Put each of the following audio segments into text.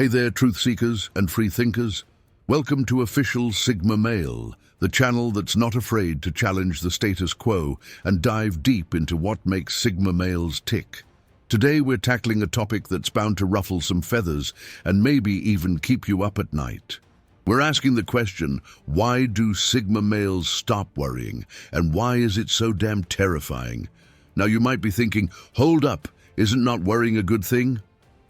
Hey there, truth seekers and free thinkers. Welcome to Official Sigma Male, the channel that's not afraid to challenge the status quo and dive deep into what makes Sigma males tick. Today we're tackling a topic that's bound to ruffle some feathers and maybe even keep you up at night. We're asking the question, why do Sigma males stop worrying, and why is it so damn terrifying? Now you might be thinking, hold up, isn't not worrying a good thing?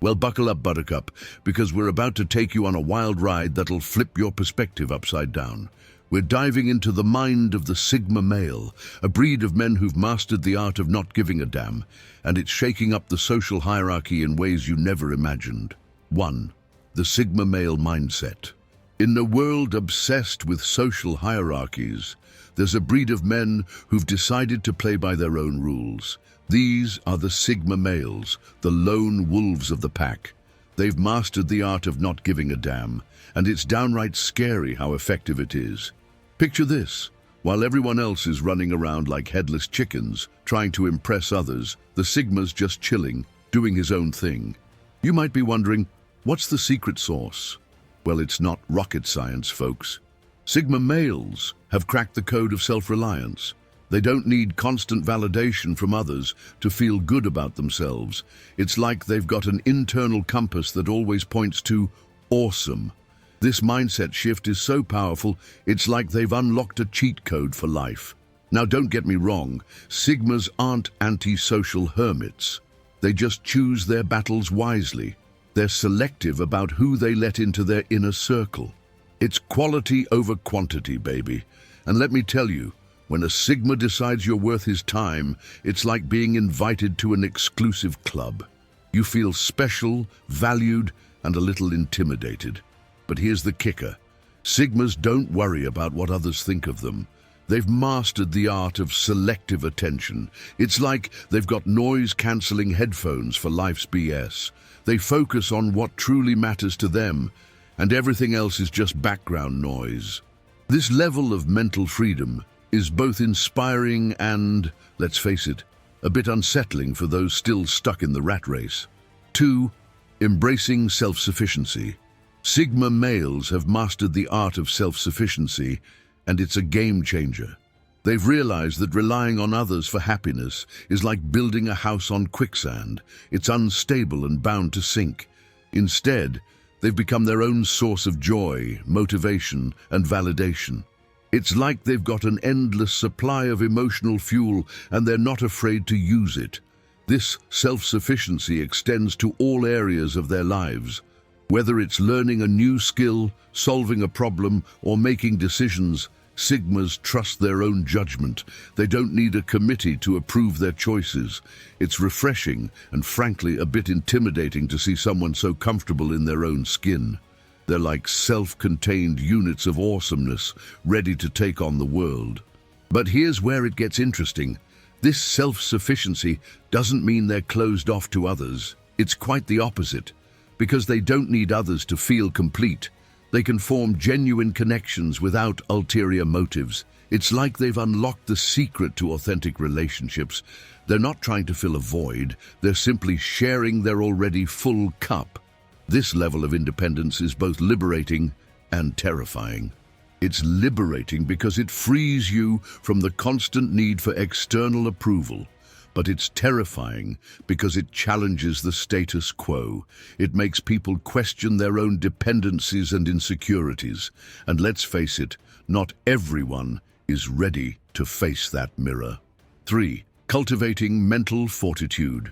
Well, buckle up, Buttercup, because we're about to take you on a wild ride that'll flip your perspective upside down. We're diving into the mind of the Sigma male, a breed of men who've mastered the art of not giving a damn, and it's shaking up the social hierarchy in ways you never imagined. 1. The Sigma male mindset. In a world obsessed with social hierarchies, there's a breed of men who've decided to play by their own rules. These are the Sigma males, the lone wolves of the pack. They've mastered the art of not giving a damn, and it's downright scary how effective it is. Picture this. While everyone else is running around like headless chickens, trying to impress others, the Sigma's just chilling, doing his own thing. You might be wondering, what's the secret sauce? Well, it's not rocket science, folks. Sigma males have cracked the code of self-reliance. They don't need constant validation from others to feel good about themselves. It's like they've got an internal compass that always points to awesome. This mindset shift is so powerful, it's like they've unlocked a cheat code for life. Now, don't get me wrong, Sigmas aren't antisocial hermits. They just choose their battles wisely. They're selective about who they let into their inner circle. It's quality over quantity, baby. And let me tell you, when a Sigma decides you're worth his time, it's like being invited to an exclusive club. You feel special, valued, and a little intimidated. But here's the kicker. Sigmas don't worry about what others think of them. They've mastered the art of selective attention. It's like they've got noise-canceling headphones for life's BS. They focus on what truly matters to them, and everything else is just background noise. This level of mental freedom is both inspiring and, let's face it, a bit unsettling for those still stuck in the rat race. 2. Embracing self-sufficiency. Sigma males have mastered the art of self-sufficiency, and it's a game changer. They've realized that relying on others for happiness is like building a house on quicksand. It's unstable and bound to sink. Instead, they've become their own source of joy, motivation, and validation. It's like they've got an endless supply of emotional fuel and they're not afraid to use it. This self-sufficiency extends to all areas of their lives. Whether it's learning a new skill, solving a problem, or making decisions, Sigmas trust their own judgment. They don't need a committee to approve their choices. It's refreshing and frankly a bit intimidating to see someone so comfortable in their own skin. They're like self-contained units of awesomeness, ready to take on the world. But here's where it gets interesting. This self-sufficiency doesn't mean they're closed off to others. It's quite the opposite. Because they don't need others to feel complete, they can form genuine connections without ulterior motives. It's like they've unlocked the secret to authentic relationships. They're not trying to fill a void, they're simply sharing their already full cup. This level of independence is both liberating and terrifying. It's liberating because it frees you from the constant need for external approval. But it's terrifying because it challenges the status quo. It makes people question their own dependencies and insecurities. And let's face it, not everyone is ready to face that mirror. 3. Cultivating mental fortitude.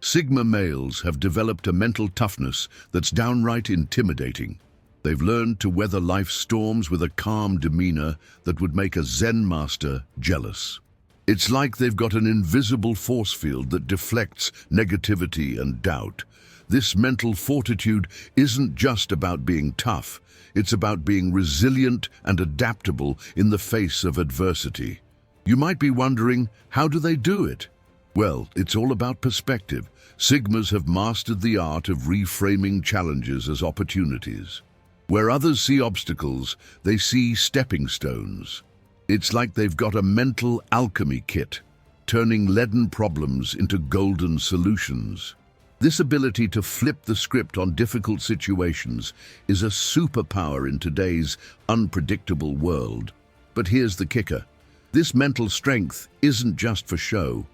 Sigma males have developed a mental toughness that's downright intimidating. They've learned to weather life's storms with a calm demeanor that would make a Zen master jealous. It's like they've got an invisible force field that deflects negativity and doubt. This mental fortitude isn't just about being tough. It's about being resilient and adaptable in the face of adversity. You might be wondering, how do they do it? Well, it's all about perspective. Sigmas have mastered the art of reframing challenges as opportunities. Where others see obstacles, they see stepping stones. It's like they've got a mental alchemy kit, turning leaden problems into golden solutions. This ability to flip the script on difficult situations is a superpower in today's unpredictable world. But here's the kicker. This mental strength isn't just for show.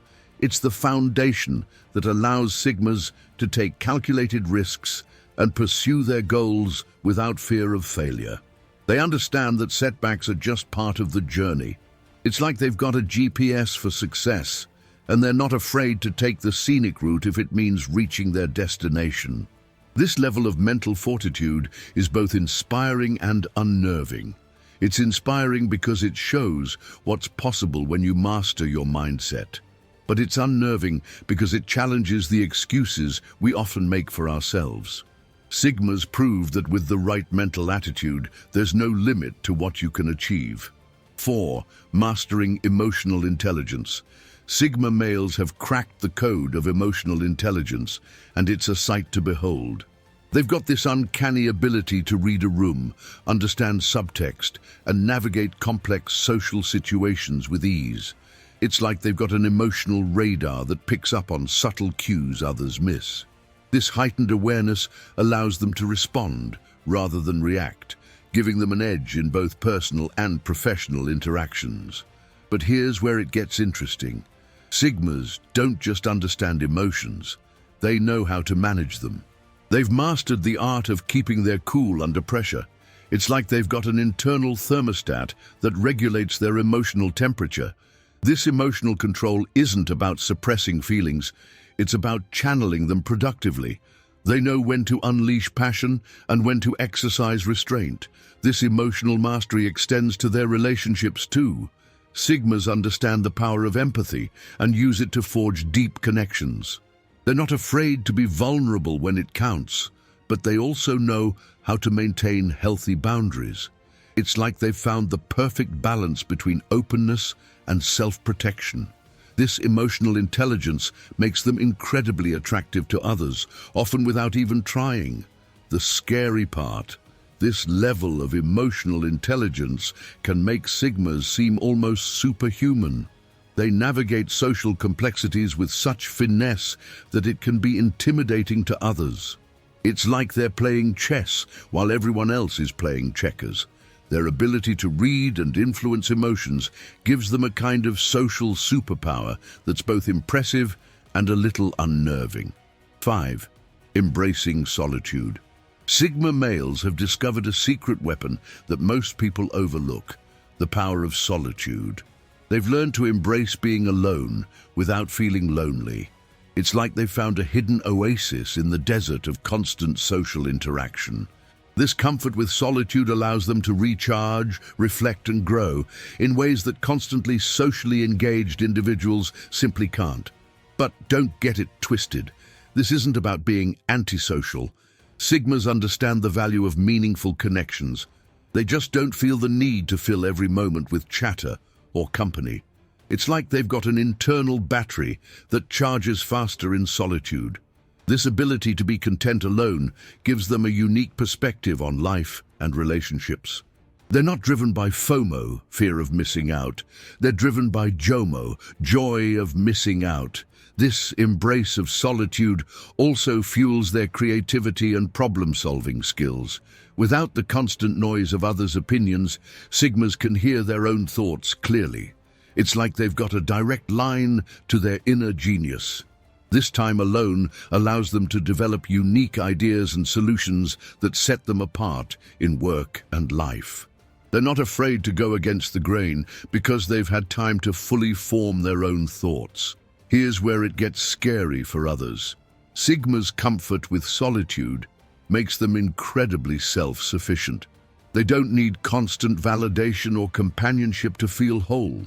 It's the foundation that allows Sigmas to take calculated risks and pursue their goals without fear of failure. They understand that setbacks are just part of the journey. It's like they've got a GPS for success, and they're not afraid to take the scenic route if it means reaching their destination. This level of mental fortitude is both inspiring and unnerving. It's inspiring because it shows what's possible when you master your mindset. But it's unnerving because it challenges the excuses we often make for ourselves. Sigmas prove that with the right mental attitude, there's no limit to what you can achieve. 4. Mastering emotional intelligence. Sigma males have cracked the code of emotional intelligence, and it's a sight to behold. They've got this uncanny ability to read a room, understand subtext, and navigate complex social situations with ease. It's like they've got an emotional radar that picks up on subtle cues others miss. This heightened awareness allows them to respond rather than react, giving them an edge in both personal and professional interactions. But here's where it gets interesting. Sigmas don't just understand emotions, they know how to manage them. They've mastered the art of keeping their cool under pressure. It's like they've got an internal thermostat that regulates their emotional temperature. This emotional control isn't about suppressing feelings, it's about channeling them productively. They know when to unleash passion and when to exercise restraint. This emotional mastery extends to their relationships too. Sigmas understand the power of empathy and use it to forge deep connections. They're not afraid to be vulnerable when it counts, but they also know how to maintain healthy boundaries. It's like they've found the perfect balance between openness and self-protection. This emotional intelligence makes them incredibly attractive to others, often without even trying. The scary part: this level of emotional intelligence can make Sigmas seem almost superhuman. They navigate social complexities with such finesse that it can be intimidating to others. It's like they're playing chess while everyone else is playing checkers. Their ability to read and influence emotions gives them a kind of social superpower that's both impressive and a little unnerving. 5. Embracing solitude. Sigma males have discovered a secret weapon that most people overlook: the power of solitude. They've learned to embrace being alone without feeling lonely. It's like they've found a hidden oasis in the desert of constant social interaction. This comfort with solitude allows them to recharge, reflect, and grow in ways that constantly socially engaged individuals simply can't. But don't get it twisted. This isn't about being antisocial. Sigmas understand the value of meaningful connections. They just don't feel the need to fill every moment with chatter or company. It's like they've got an internal battery that charges faster in solitude. This ability to be content alone gives them a unique perspective on life and relationships. They're not driven by FOMO, fear of missing out. They're driven by JOMO, joy of missing out. This embrace of solitude also fuels their creativity and problem-solving skills. Without the constant noise of others' opinions, Sigmas can hear their own thoughts clearly. It's like they've got a direct line to their inner genius. This time alone allows them to develop unique ideas and solutions that set them apart in work and life. They're not afraid to go against the grain because they've had time to fully form their own thoughts. Here's where it gets scary for others. Sigma's comfort with solitude makes them incredibly self-sufficient. They don't need constant validation or companionship to feel whole.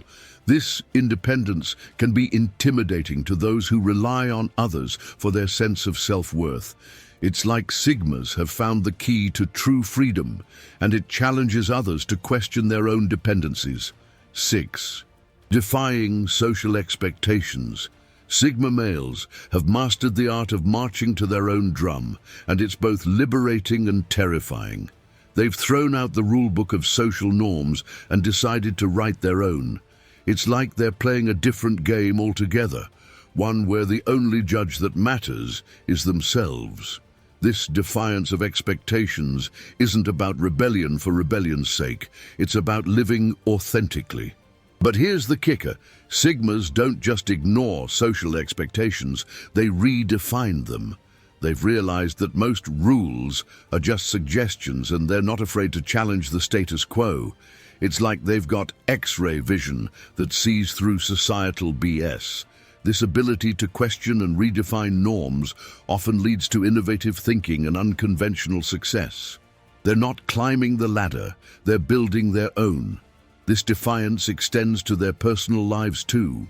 This independence can be intimidating to those who rely on others for their sense of self-worth. It's like Sigmas have found the key to true freedom, and it challenges others to question their own dependencies. 6. Defying social expectations. Sigma males have mastered the art of marching to their own drum, and it's both liberating and terrifying. They've thrown out the rulebook of social norms and decided to write their own. It's like they're playing a different game altogether, one where the only judge that matters is themselves. This defiance of expectations isn't about rebellion for rebellion's sake, it's about living authentically. But here's the kicker: Sigmas don't just ignore social expectations, they redefine them. They've realized that most rules are just suggestions, and they're not afraid to challenge the status quo. It's like they've got X-ray vision that sees through societal BS. This ability to question and redefine norms often leads to innovative thinking and unconventional success. They're not climbing the ladder, they're building their own. This defiance extends to their personal lives too.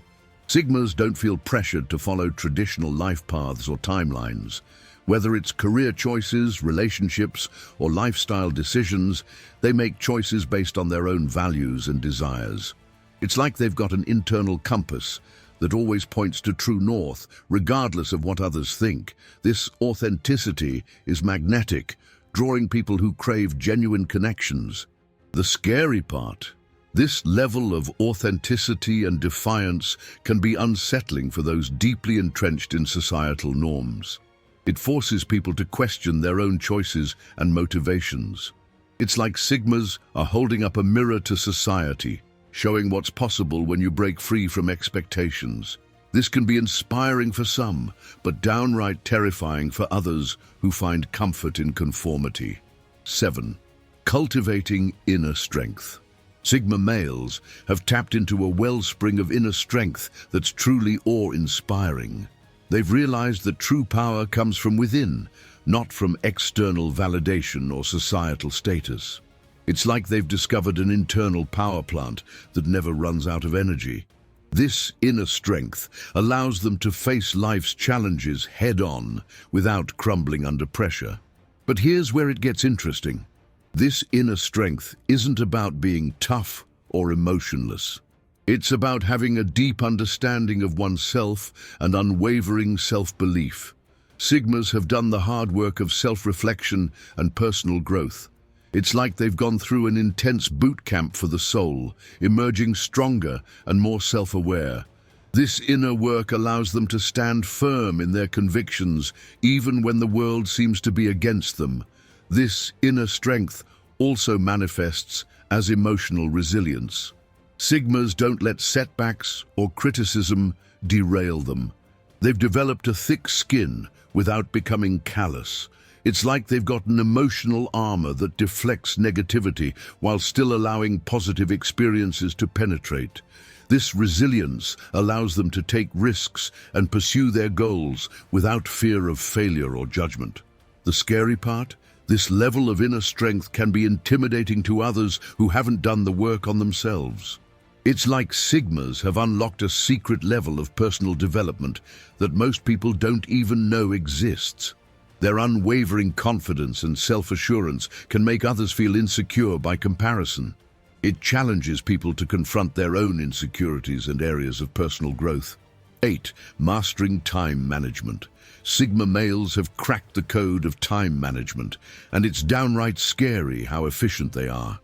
Sigmas don't feel pressured to follow traditional life paths or timelines. Whether it's career choices, relationships, or lifestyle decisions, they make choices based on their own values and desires. It's like they've got an internal compass that always points to true north, regardless of what others think. This authenticity is magnetic, drawing people who crave genuine connections. The scary part: this level of authenticity and defiance can be unsettling for those deeply entrenched in societal norms. It forces people to question their own choices and motivations. It's like Sigmas are holding up a mirror to society, showing what's possible when you break free from expectations. This can be inspiring for some, but downright terrifying for others who find comfort in conformity. 7. Cultivating inner strength. Sigma males have tapped into a wellspring of inner strength that's truly awe-inspiring. They've realized that true power comes from within, not from external validation or societal status. It's like they've discovered an internal power plant that never runs out of energy. This inner strength allows them to face life's challenges head-on without crumbling under pressure. But here's where it gets interesting. This inner strength isn't about being tough or emotionless. It's about having a deep understanding of oneself and unwavering self-belief. Sigmas have done the hard work of self-reflection and personal growth. It's like they've gone through an intense boot camp for the soul, emerging stronger and more self-aware. This inner work allows them to stand firm in their convictions, even when the world seems to be against them. This inner strength also manifests as emotional resilience. Sigmas don't let setbacks or criticism derail them. They've developed a thick skin without becoming callous. It's like they've got an emotional armor that deflects negativity while still allowing positive experiences to penetrate. This resilience allows them to take risks and pursue their goals without fear of failure or judgment. The scary part? This level of inner strength can be intimidating to others who haven't done the work on themselves. It's like Sigmas have unlocked a secret level of personal development that most people don't even know exists. Their unwavering confidence and self-assurance can make others feel insecure by comparison. It challenges people to confront their own insecurities and areas of personal growth. 8. Mastering time management. Sigma males have cracked the code of time management, and it's downright scary how efficient they are.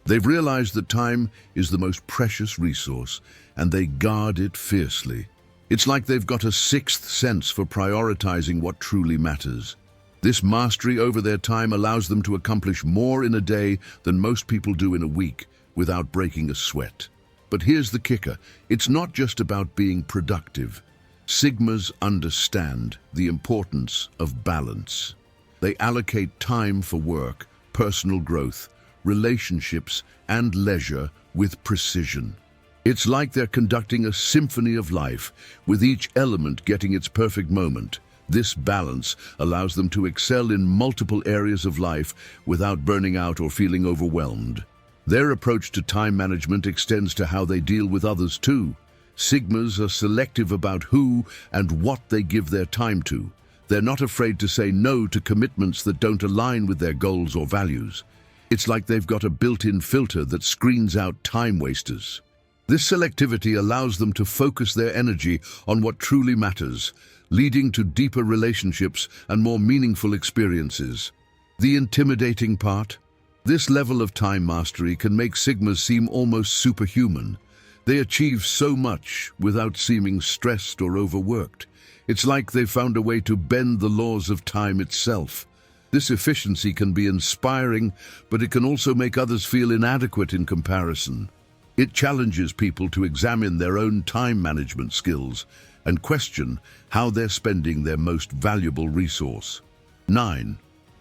They've realized that time is the most precious resource, and they guard it fiercely. It's like they've got a sixth sense for prioritizing what truly matters. This mastery over their time allows them to accomplish more in a day than most people do in a week without breaking a sweat. But here's the kicker: it's not just about being productive. Sigmas understand the importance of balance. They allocate time for work, personal growth, relationships, and leisure with precision. It's like they're conducting a symphony of life, with each element getting its perfect moment. This balance allows them to excel in multiple areas of life without burning out or feeling overwhelmed. Their approach to time management extends to how they deal with others too. Sigmas are selective about who and what they give their time to. They're not afraid to say no to commitments that don't align with their goals or values. It's like they've got a built-in filter that screens out time wasters. This selectivity allows them to focus their energy on what truly matters, leading to deeper relationships and more meaningful experiences. The intimidating part? This level of time mastery can make Sigmas seem almost superhuman. They achieve so much without seeming stressed or overworked. It's like they've found a way to bend the laws of time itself. This efficiency can be inspiring, but it can also make others feel inadequate in comparison. It challenges people to examine their own time management skills and question how they're spending their most valuable resource. 9.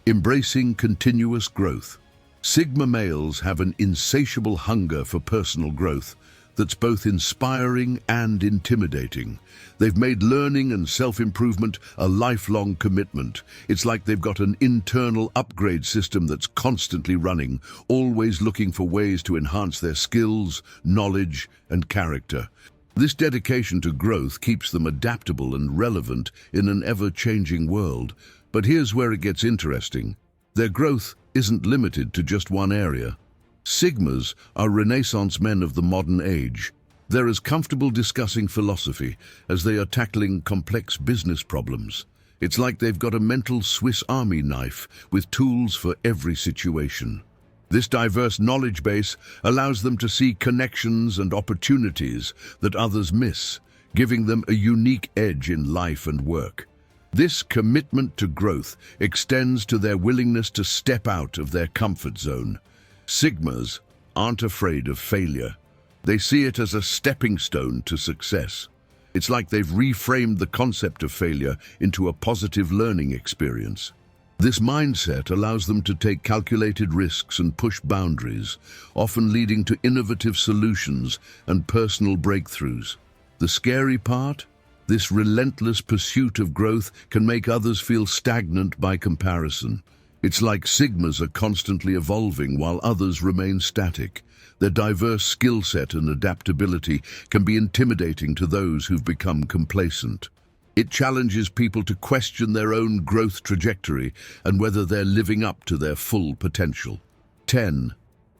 Embracing continuous growth. Sigma males have an insatiable hunger for personal growth that's both inspiring and intimidating. They've made learning and self-improvement a lifelong commitment. It's like they've got an internal upgrade system that's constantly running, always looking for ways to enhance their skills, knowledge, and character. This dedication to growth keeps them adaptable and relevant in an ever-changing world. But here's where it gets interesting. Their growth isn't limited to just one area. Sigmas are Renaissance men of the modern age. They're as comfortable discussing philosophy as they are tackling complex business problems. It's like they've got a mental Swiss Army knife with tools for every situation. This diverse knowledge base allows them to see connections and opportunities that others miss, giving them a unique edge in life and work. This commitment to growth extends to their willingness to step out of their comfort zone. Sigmas aren't afraid of failure. They see it as a stepping stone to success. It's like they've reframed the concept of failure into a positive learning experience. This mindset allows them to take calculated risks and push boundaries, often leading to innovative solutions and personal breakthroughs. The scary part? This relentless pursuit of growth can make others feel stagnant by comparison. It's like Sigmas are constantly evolving while others remain static. Their diverse skill set and adaptability can be intimidating to those who've become complacent. It challenges people to question their own growth trajectory and whether they're living up to their full potential. 10.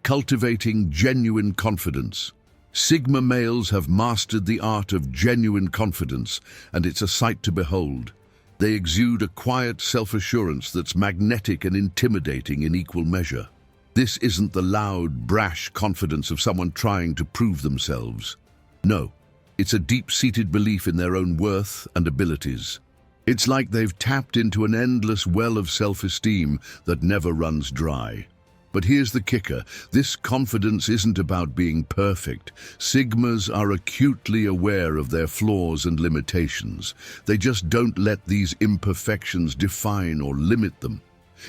Cultivating genuine confidence. Sigma males have mastered the art of genuine confidence, and it's a sight to behold. They exude a quiet self-assurance that's magnetic and intimidating in equal measure. This isn't the loud, brash confidence of someone trying to prove themselves. No, it's a deep-seated belief in their own worth and abilities. It's like they've tapped into an endless well of self-esteem that never runs dry. But here's the kicker. This confidence isn't about being perfect. Sigmas are acutely aware of their flaws and limitations. They just don't let these imperfections define or limit them.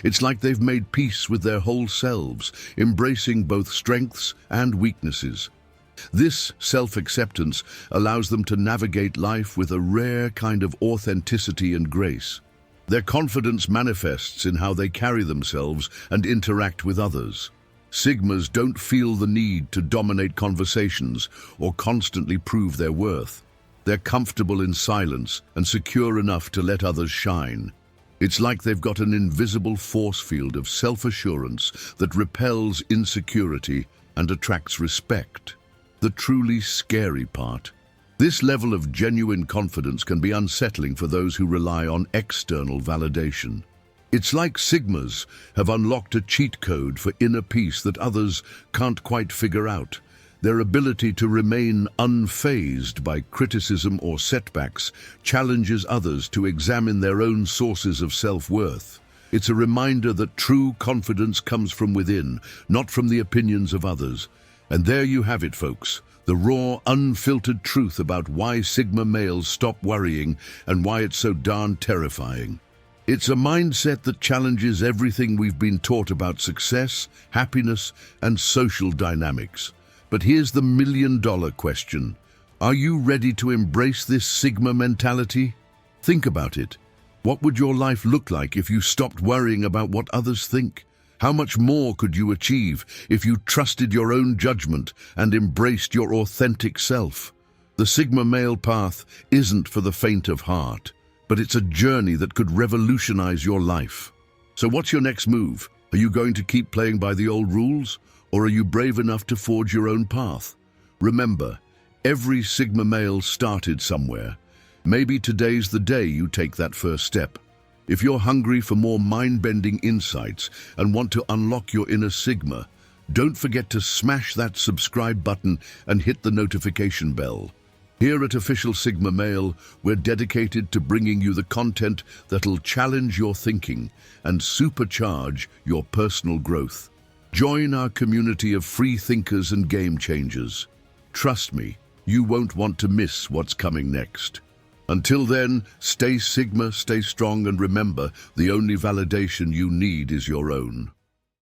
It's like they've made peace with their whole selves, embracing both strengths and weaknesses. This self-acceptance allows them to navigate life with a rare kind of authenticity and grace. Their confidence manifests in how they carry themselves and interact with others. Sigmas don't feel the need to dominate conversations or constantly prove their worth. They're comfortable in silence and secure enough to let others shine. It's like they've got an invisible force field of self-assurance that repels insecurity and attracts respect. The truly scary part. This level of genuine confidence can be unsettling for those who rely on external validation. It's like Sigmas have unlocked a cheat code for inner peace that others can't quite figure out. Their ability to remain unfazed by criticism or setbacks challenges others to examine their own sources of self-worth. It's a reminder that true confidence comes from within, not from the opinions of others. And there you have it, folks. The raw, unfiltered truth about why Sigma males stop worrying and why it's so darn terrifying. It's a mindset that challenges everything we've been taught about success, happiness, and social dynamics. But here's the million-dollar question. Are you ready to embrace this Sigma mentality? Think about it. What would your life look like if you stopped worrying about what others think? How much more could you achieve if you trusted your own judgment and embraced your authentic self? The Sigma male path isn't for the faint of heart, but it's a journey that could revolutionize your life. So what's your next move? Are you going to keep playing by the old rules, or are you brave enough to forge your own path? Remember, every Sigma male started somewhere. Maybe today's the day you take that first step. If you're hungry for more mind-bending insights and want to unlock your inner Sigma, Don't forget to smash that subscribe button and hit the notification bell. Here at Official Sigma Male, we're dedicated to bringing you the content that'll challenge your thinking and supercharge your personal growth. Join our community of free thinkers and game changers. Trust me, you won't want to miss what's coming next. Until then, stay Sigma, stay strong, and remember, the only validation you need is your own.